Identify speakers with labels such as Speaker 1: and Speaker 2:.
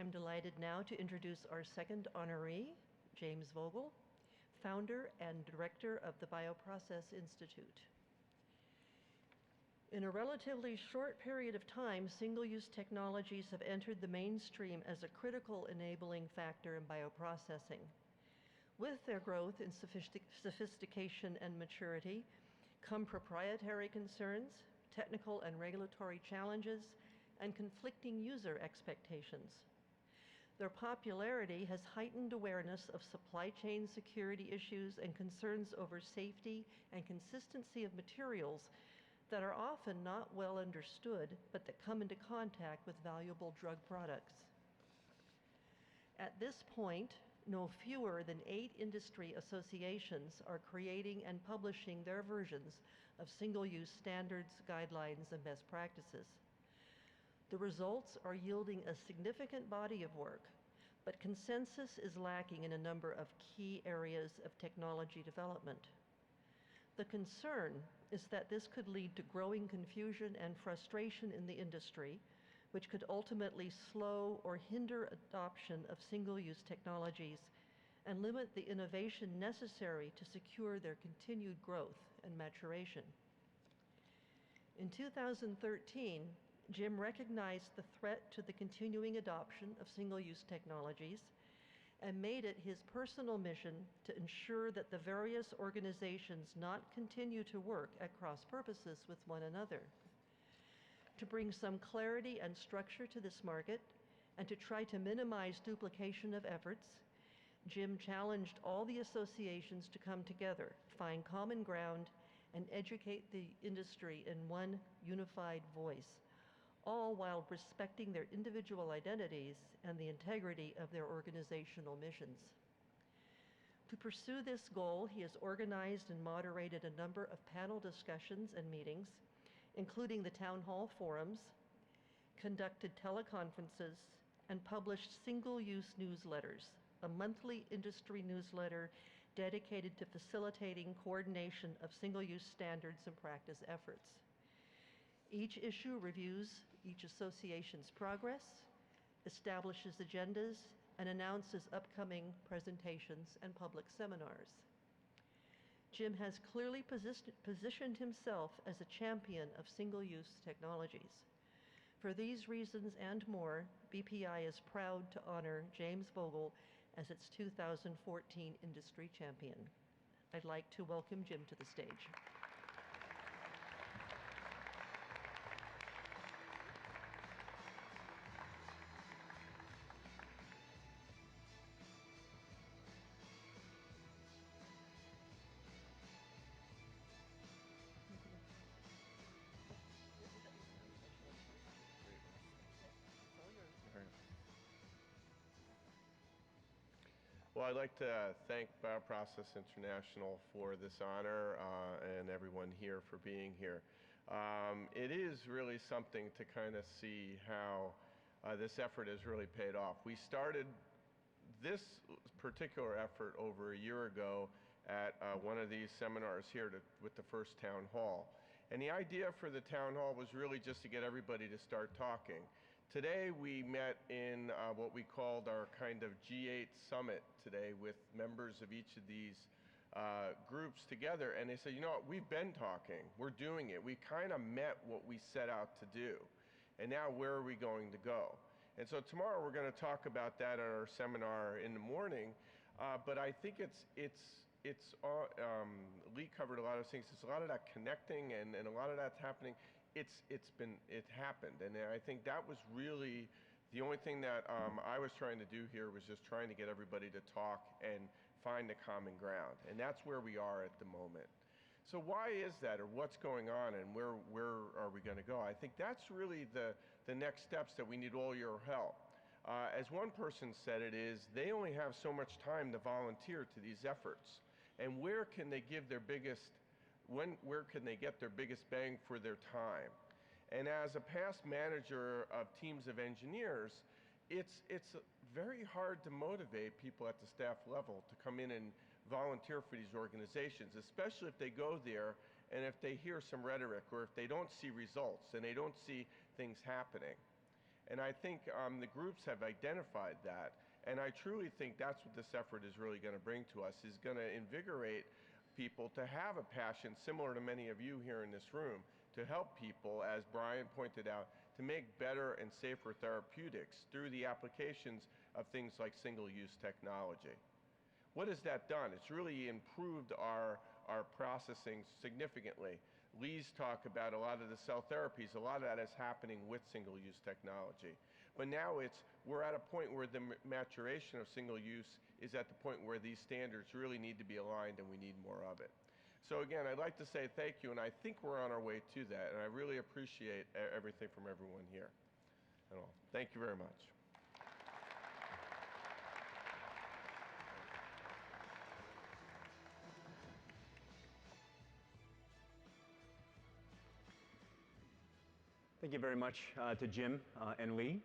Speaker 1: I'm delighted now to introduce our second honoree, James Vogel, founder and director of the Bioprocess Institute. In a relatively short period of time, single-use technologies have entered the mainstream as a critical enabling factor in bioprocessing. With their growth in sophistication and maturity come proprietary concerns, technical and regulatory challenges, and conflicting user expectations. Their popularity has heightened awareness of supply chain security issues and concerns over safety and consistency of materials that are often not well understood, but that come into contact with valuable drug products. At this point, no fewer than 8 industry associations are creating and publishing their versions of single-use standards, guidelines, and best practices. The results are yielding a significant body of work, but consensus is lacking in a number of key areas of technology development. The concern is that this could lead to growing confusion and frustration in the industry, which could ultimately slow or hinder adoption of single-use technologies and limit the innovation necessary to secure their continued growth and maturation. In 2013, Jim recognized the threat to the continuing adoption of single-use technologies and made it his personal mission to ensure that the various organizations not continue to work at cross purposes with one another. To bring some clarity and structure to this market and to try to minimize duplication of efforts, Jim challenged all the associations to come together, find common ground, and educate the industry in one unified voice, all while respecting their individual identities and the integrity of their organizational missions. To pursue this goal, he has organized and moderated a number of panel discussions and meetings, including the town hall forums, conducted teleconferences, and published single-use newsletters, a monthly industry newsletter dedicated to facilitating coordination of single-use standards and practice efforts. Each issue reviews each association's progress, establishes agendas, and announces upcoming presentations and public seminars. Jim has clearly positioned himself as a champion of single-use technologies. For these reasons and more, BPI is proud to honor James Vogel as its 2014 Industry Champion. I'd like to welcome Jim to the stage.
Speaker 2: Well, I'd like to thank Bioprocess International for this honor and everyone here for being here. It is really something to kind of see how this effort has really paid off. We started this particular effort over a year ago at one of these seminars here with the first town hall. And the idea for the town hall was really just to get everybody to start talking. Today we met in what we called our kind of G8 summit today with members of each of these groups together, and they said, you know what, we've been talking, we're doing it, we kind of met what we set out to do, and now where are we going to go? And so tomorrow we're going to talk about that at our seminar in the morning, but I think Lee covered a lot of things. It's a lot of that connecting and a lot of that's happening. It happened, and I think that was really the only thing that I was trying to do here was just trying to get everybody to talk and find the common ground, and that's where we are at the moment. So why is that, or what's going on, and where are we going to go? I think that's really the next steps that we need all your help. As one person said it is, they only have so much time to volunteer to these efforts, and where can they give their biggest where can they get their biggest bang for their time? And as a past manager of teams of engineers, it's very hard to motivate people at the staff level to come in and volunteer for these organizations, especially if they go there and if they hear some rhetoric or if they don't see results and they don't see things happening. And I think the groups have identified that. And I truly think that's what this effort is really going to bring to us, is going to invigorate people to have a passion similar to many of you here in this room, to help people, as Brian pointed out, to make better and safer therapeutics through the applications of things like single-use technology. What has that done? It's really improved our processing significantly. Lee's talk about a lot of the cell therapies, a lot of that is happening with single-use technology. But now we're at a point where the maturation of single-use is at the point where these standards really need to be aligned and we need more of it. So again, I'd like to say thank you, and I think we're on our way to that, and I really appreciate everything from everyone here. Thank you very much.
Speaker 3: Thank you very much to Jim and Lee